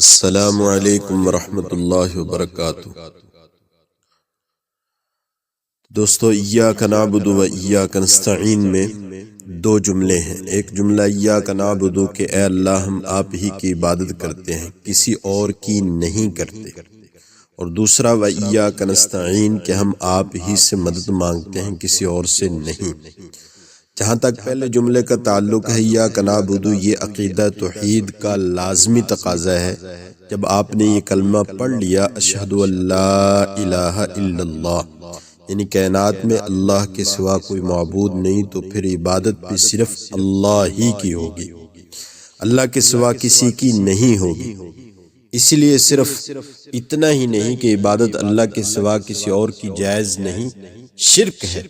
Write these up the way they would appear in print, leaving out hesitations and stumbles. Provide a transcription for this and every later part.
السلام علیکم ورحمۃ اللہ وبرکاتہ۔ دوستو، ایاک نعبد و ایاک نستعین میں دو جملے ہیں۔ ایک جملہ ایاک نعبد کہ اے اللہ ہم آپ ہی کی عبادت کرتے ہیں، کسی اور کی نہیں کرتے، اور دوسرا و ایاک نستعین کہ ہم آپ ہی سے مدد مانگتے ہیں، کسی اور سے نہیں۔ جہاں تک پہلے جملے کا تعلق ہے ایاک نعبد، یہ عقیدہ توحید کا لازمی تقاضا ہے۔ جب آپ نے یہ کلمہ پڑھ لیا اشہد ان لا الہ الا اللہ، یعنی کائنات میں اللہ کے سوا کوئی معبود نہیں، تو پھر عبادت بھی صرف اللہ ہی کی ہوگی، اللہ کے سوا کسی کی نہیں ہوگی۔ اسی لیے صرف اتنا ہی نہیں کہ عبادت اللہ کے سوا کسی اور کی جائز نہیں، شرک ہے،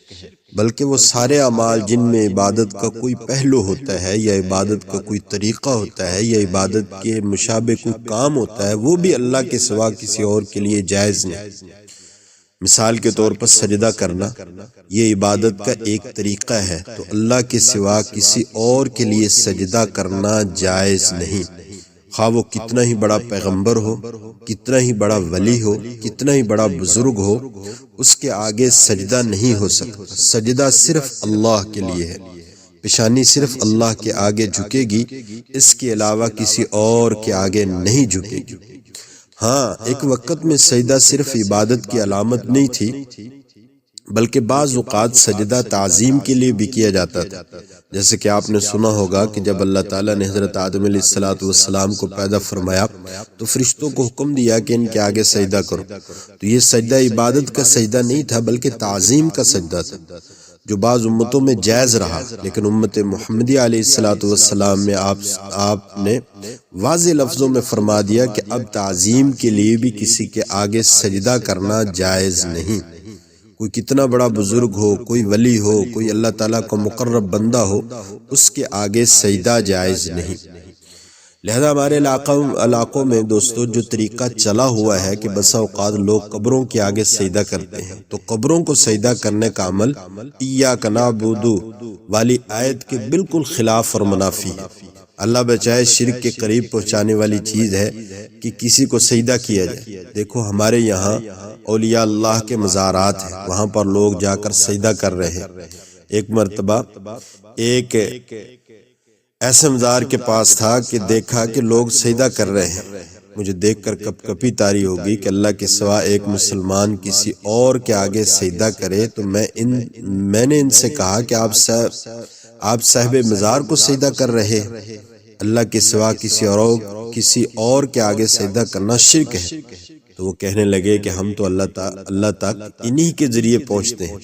بلکہ وہ سارے اعمال جن میں عبادت کا کوئی پہلو ہوتا ہے، یا عبادت کا کوئی طریقہ ہوتا ہے، یا عبادت کے مشابہ کوئی کام ہوتا ہے، وہ بھی اللہ کے سوا کسی اور کے لیے جائز نہیں۔ مثال کے طور پر سجدہ کرنا، یہ عبادت کا ایک طریقہ ہے، تو اللہ کے سوا کسی اور کے لیے سجدہ کرنا جائز نہیں، خواہ وہ کتنا ہی بڑا پیغمبر ہو، کتنا ہی بڑا ولی ہو، کتنا ہی بڑا بزرگ ہو، اس کے آگے سجدہ نہیں ہو سکتا۔ سجدہ صرف اللہ کے لیے ہے، پیشانی صرف اللہ کے آگے جھکے گی، اس کے علاوہ کسی اور کے آگے نہیں جھکے گی۔ ہاں، ایک وقت میں سجدہ صرف عبادت کی علامت نہیں تھی، بلکہ بعض اوقات سجدہ تعظیم کے لیے بھی کیا جاتا تھا۔ جیسے کہ آپ نے سنا ہوگا کہ جب اللہ تعالیٰ نے حضرت آدم علیہ السلام کو پیدا فرمایا تو فرشتوں کو حکم دیا کہ ان کے آگے سجدہ کرو، تو یہ سجدہ عبادت کا سجدہ نہیں تھا، بلکہ تعظیم کا سجدہ تھا، جو بعض امتوں میں جائز رہا، لیکن امت محمدی علیہ السلام میں آپ نے واضح لفظوں میں فرما دیا کہ اب تعظیم کے لیے بھی کسی کے آگے سجدہ کرنا جائز نہیں۔ کوئی کتنا بڑا بزرگ ہو، کوئی ولی ہو، کوئی اللہ تعالیٰ کا مقرب بندہ ہو، اس کے آگے سجدہ جائز نہیں۔ لہذا ہمارے علاقوں میں دوستو جو طریقہ چلا ہوا ہے کہ بسا اوقات لوگ قبروں کے آگے سجدہ کرتے ہیں، تو قبروں کو سجدہ کرنے کا عمل ایاک نعبد والی آیت کے بالکل خلاف اور منافی ہے۔ اللہ بچائے، شرک کے قریب پہنچانے والی چیز ہے کہ کسی کو سجدہ کیا جائے۔ دیکھو ہمارے یہاں اولیاء اللہ کے مزارات ہیں، وہاں پر لوگ جا کر سجدہ کر رہے ہیں۔ ایک مرتبہ ایک ایسے مزار کے پاس تھا کہ دیکھا کہ لوگ سجدہ کر رہے ہیں، مجھے دیکھ کر کپ کپی طاری ہوگی کہ اللہ کے سوا ایک مسلمان کسی اور کے آگے سجدہ کرے، تو میں نے ان سے کہا کہ آپ صاحب مزار کو سجدہ کر رہے ہیں، اللہ کے سوا کسی اور کے آگے سجدہ کرنا شرک ہے۔ تو وہ کہنے لگے کہ ہم تو اللہ تک انہی کے ذریعے پہنچتے ہیں،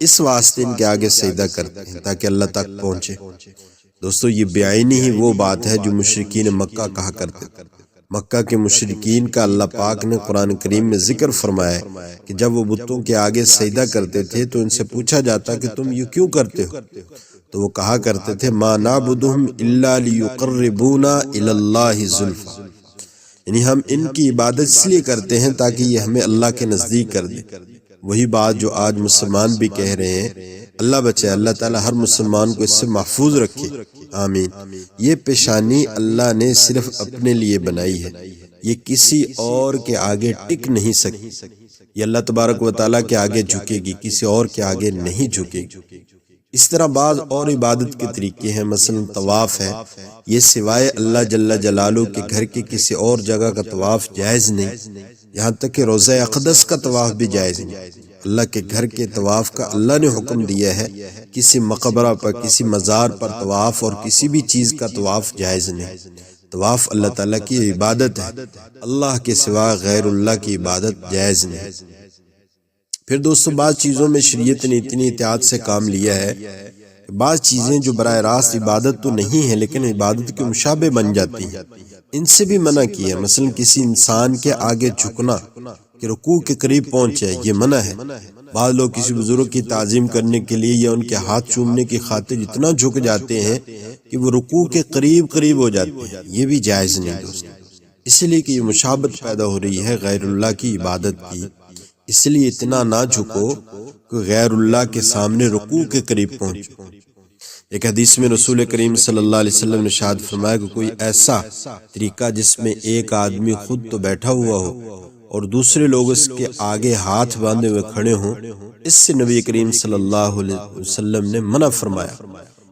اس واسطے ان کے آگے سجدہ کرتے ہیں تاکہ اللہ تک پہنچے۔ دوستو، یہ بعینی ہی وہ بات ہے جو مشرکین مکہ کہا کرتے تھے۔ مکہ کے مشرکین کا اللہ پاک نے قرآن کریم میں ذکر فرمایا ہے کہ جب وہ بتوں کے آگے سجدہ کرتے تھے تو ان سے پوچھا جاتا کہ تم یہ کیوں کرتے ہو، تو وہ کہا کرتے تھے ما نعبدہم الا لیقربونا الی اللہ زلفی، یعنی ہم ان کی عبادت اس لیے کرتے ہیں تاکہ یہ ہمیں اللہ کے نزدیک کر دے۔ وہی بات جو آج مسلمان بھی کہہ رہے ہیں۔ اللہ بچائے، اللہ تعالیٰ ہر مسلمان کو اس سے محفوظ رکھے، آمین۔ یہ پیشانی اللہ نے صرف اپنے لیے بنائی ہے، یہ کسی اور کے آگے ٹک نہیں سکتی، یہ اللہ تبارک و تعالیٰ کے آگے جھکے گی، کسی اور کے آگے نہیں جھکے گی۔ اس طرح بعض اور عبادت کے طریقے ہیں، مثلا طواف ہے، یہ سوائے اللہ جل جلالہ کے گھر کے کسی اور جگہ کا طواف جائز نہیں، یہاں تک کہ روضہ اقدس کا طواف بھی جائز نہیں۔ اللہ کے گھر کے طواف کا اللہ نے حکم دیا ہے، کسی مقبرہ پر، کسی مزار پر طواف اور کسی بھی چیز کا طواف جائز نہیں۔ طواف اللہ تعالیٰ کی عبادت ہے، اللہ کے سوا غیر اللہ کی عبادت جائز نہیں۔ پھر دوستو، بعض چیزوں میں شریعت نے اتنی احتیاط سے کام لیا ہے، بعض چیزیں جو براہ راست عبادت تو نہیں ہیں لیکن عبادت کے مشابہ بن جاتی ہیں، ان سے بھی منع کی ہے۔ مثلا کسی انسان کے آگے جھکنا کہ رکوع کے قریب پہنچے، یہ منع ہے۔ بعض لوگ کسی بزرگ کی تعظیم کرنے کے لیے یا ان کے ہاتھ چومنے کی خاطر اتنا جھک جاتے ہیں کہ وہ رکوع کے قریب ہو جاتے ہیں، یہ بھی جائز نہیں دوست، اس لیے کہ یہ مشابہت پیدا ہو رہی ہے غیر اللہ کی عبادت کی۔ اس لیے اتنا نہ جھکو کہ غیر اللہ کے سامنے رکوع کے قریب پہنچو۔ ایک حدیث میں رسول کریم صلی اللہ علیہ وسلم نے ارشاد فرمایا کہ کوئی ایسا طریقہ جس میں ایک آدمی خود تو بیٹھا ہوا ہو اور دوسرے لوگ اس کے آگے ہاتھ باندھے ہوئے کھڑے ہوں، اس سے نبی کریم صلی اللہ علیہ وسلم نے منع فرمایا۔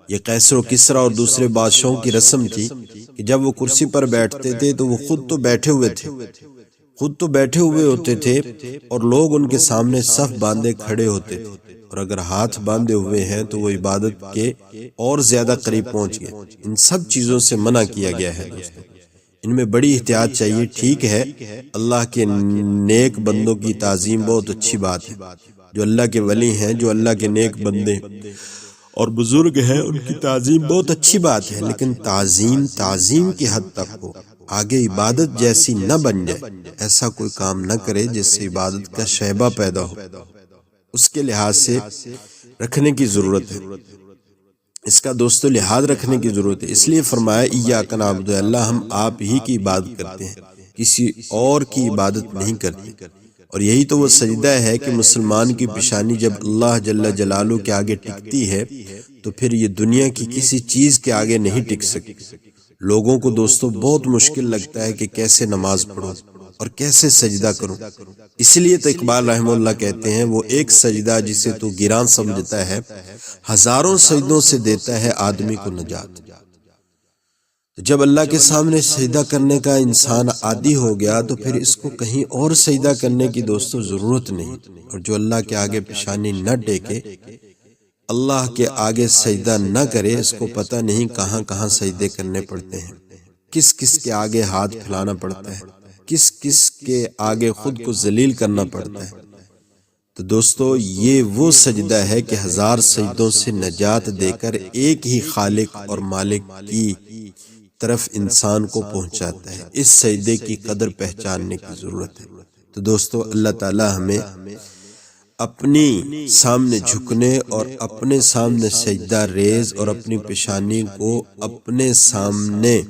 یہ قیصر و کسریٰ اور دوسرے بادشاہوں کی رسم تھی کہ جب وہ کرسی پر بیٹھتے تھے تو وہ خود تو بیٹھے ہوئے ہوتے تھے اور لوگ ان کے سامنے صف باندھے کھڑے ہوتے تھے، اور اگر ہاتھ باندھے ہوئے ہیں تو وہ عبادت کے اور زیادہ قریب پہنچ گئے۔ ان سب چیزوں سے منع کیا گیا ہے دوستو، ان میں بڑی احتیاط چاہیے۔ ٹھیک ہے، اللہ کے نیک بندوں کی تعظیم بہت اچھی بات ہے، جو اللہ کے ولی ہیں، جو اللہ کے نیک بندے اور بزرگ ہیں، ان کی تعظیم بہت اچھی بات ہے، لیکن تعظیم کی حد تک ہو، آگے عبادت جیسی نہ بن جائے۔ ایسا کوئی کام نہ کرے جس سے عبادت کا شائبہ پیدا ہو، اس کے لحاظ سے رکھنے کی ضرورت ہے، اس کا دوستو لحاظ رکھنے کی ضرورت ہے۔ اس لیے فرمایا ایاک نعبد، اللہ ہم آپ ہی کی عبادت کرتے ہیں، کسی اور کی عبادت نہیں کرتے۔ اور یہی تو وہ سجدہ ہے کہ مسلمان کی پیشانی جب اللہ جل جلالہ کے آگے ٹکتی ہے تو پھر یہ دنیا کی کسی چیز کے آگے نہیں ٹک سکتی۔ لوگوں کو دوستو بہت مشکل لگتا ہے کہ کیسے نماز پڑھوں اور کیسے سجدہ کروں، اس لیے تو اقبال رحمہ اللہ کہتے ہیں وہ ایک سجدہ جسے تو گراں سمجھتا ہے، ہزاروں سجدوں سے دیتا ہے آدمی کو نجات۔ جب اللہ کے سامنے سجدہ کرنے کا انسان عادی ہو گیا تو پھر اس کو کہیں اور سجدہ کرنے کی دوستو ضرورت نہیں، اور جو اللہ کے آگے پیشانی نہ ٹیکے، اللہ کے آگے سجدہ نہ کرے، اس کو پتہ نہیں کہاں کہاں سجدے کرنے پڑتے ہیں، کس کس کے آگے ہاتھ پھیلانا پڑتا ہے، کس کس کے آگے خود کو ذلیل کرنا پڑتا ہے۔ تو دوستو یہ وہ سجدہ ہے کہ ہزار سجدوں سے نجات دے کر ایک ہی خالق اور مالک کی طرف انسان کو پہنچاتا ہے۔ اس سجدے کی قدر پہچاننے کی ضرورت ہے۔ تو دوستو اللہ تعالی ہمیں اپنی سامنے جھکنے اور اپنے سامنے سجدہ ریز اور اپنی پیشانی کو اپنے سامنے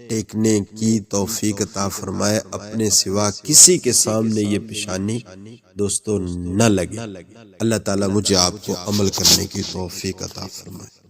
ٹیکنے کی توفیق عطا فرمائے، اپنے سوا کسی کے سامنے یہ پیشانی دوستو نہ لگے۔ اللہ تعالیٰ مجھے آپ کو عمل کرنے کی توفیق عطا فرمائے۔